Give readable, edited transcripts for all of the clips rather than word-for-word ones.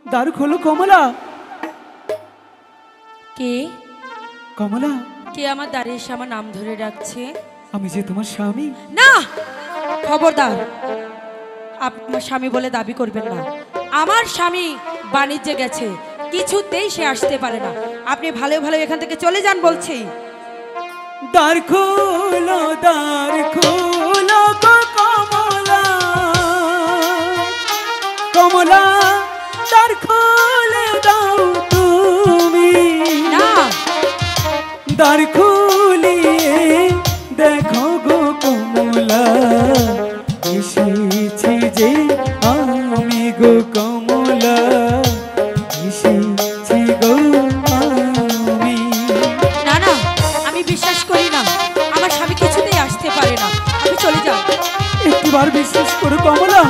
দ্বার খোলো কমলা। কে? কমলা, কে আমার দ্বারে এসে আমার নাম ধরে ডাকছে? আমি যে তোমার স্বামী। না, খবরদার, আপনার স্বামী বলে দাবি করবেন না। আমার স্বামী বাণিজ্যে গেছে, কিছুতেই সে আসতে পারে না। আপনি ভালো ভালো এখান থেকে চলে যান বলছি। দ্বার খোলো, দ্বার খোলো গো কমলা, কমলা দ্বার খুলে দাও তুমি। না, দ্বার খুলিয়ে দেখো গো কমলা, এসেছি যে আমি গো কমলা, এসেছি গো আমি। না না, আমি বিশ্বাস করি না, আমার স্বামী কিছুতেই আসতে পারে না। আপনি চলে যান। একটিবার বিশ্বাস করো কমলা।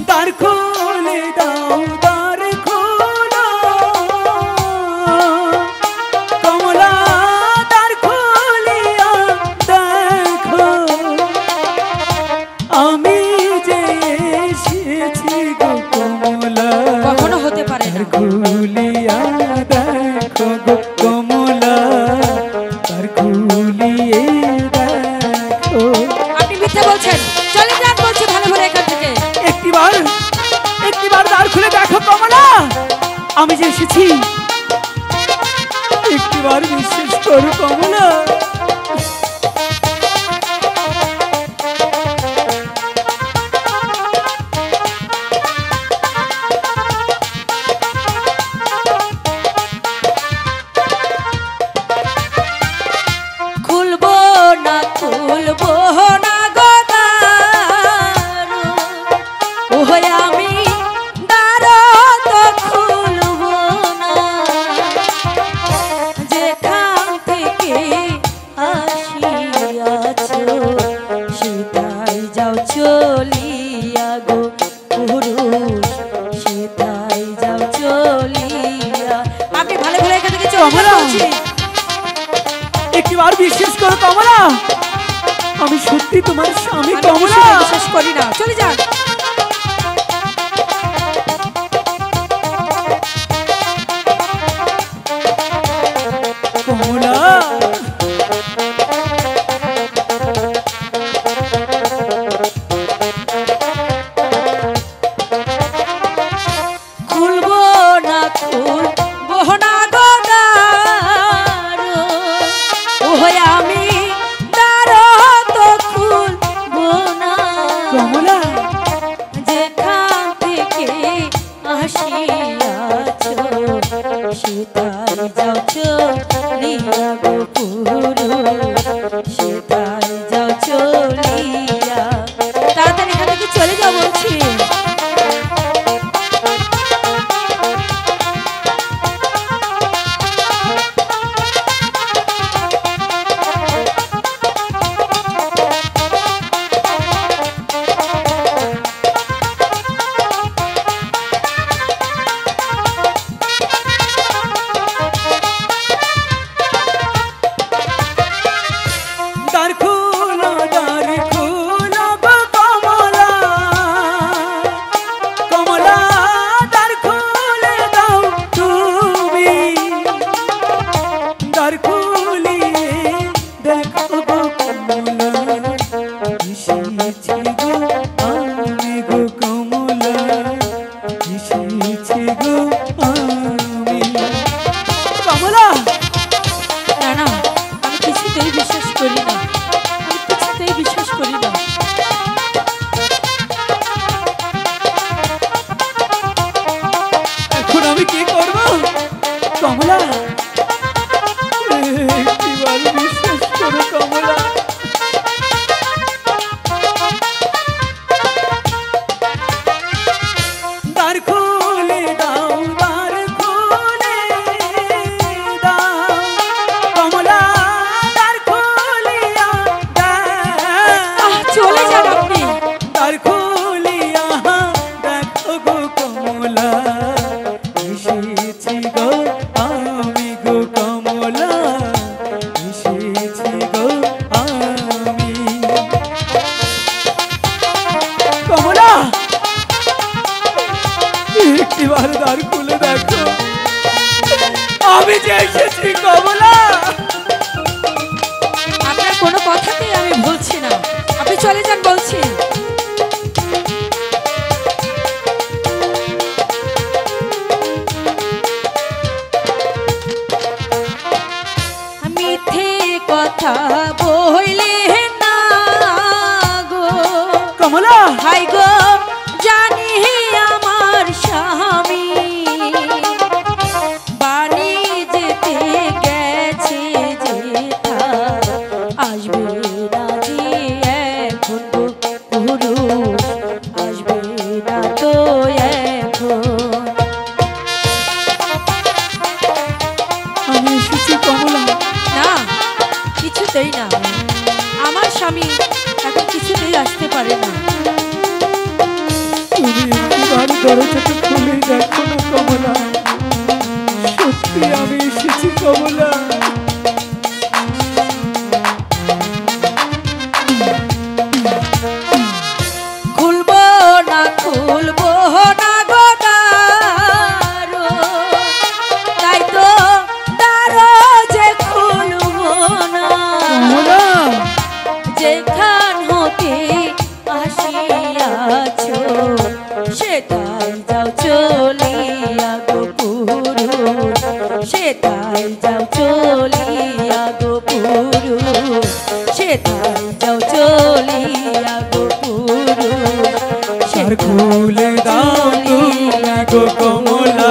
দ্বার খুলে দাও, দ্বার খোলো কমলা, দ্বার খুলিয়া দেখো আমি যে এসেছি গো কমলা। কখনো হতে পারে না। দ্বার খুলিয়া দেখো গো কমলা, দ্বার খুলিয়ে দেখো। আপনি মিথ্যে বলছেন, চলে যান বলছি ভালো ভালো এখান থেকে। একটিবার দ্বার খুলে দেখো কমলা, আমি যে এসেছি। একটিবার বিশ্বাস করো কমলা। খুলবো না, খুলবো না গো দ্বার, ওই আমি দ্বার তো খুলবো না। যেখান থেকে আসিয়াছো সেটাই যাও চলিয়া গো পুরুষ, সেটাই যাও চলিয়া। আপনি ভালো ভালো এখান থেকে চলে কমলা! বলছি। একটিবার বিশ্বাস করো কমলা, আমি সত্যি তোমার স্বামী আমি কমলা। বিশ্বাস করি না, চলে যান। কমলা, খুলবো না, খুলবো না গো দ্বার, ওই আমি দ্বার তো খুলবো না। কমলা কিছুতেই আসতে পারে না। তুমি একবার দরজাটা খুলে দেখো না কমলা, সত্যি আমি এসেছি কমলা। খুলবো না খুলবো না গো দ্বার, তাই তো দ্বার যে খুলবো না। কমলা যেখান হতে আসিয়াছো সেটাই যাও চলিয়া গো পুরুষ, সেটাই যাও চলিয়া গো পুরুষ, সেটাই যাও চলিয়া গো পুরুষ। আর খুলে দাও তুমি গো কমলা,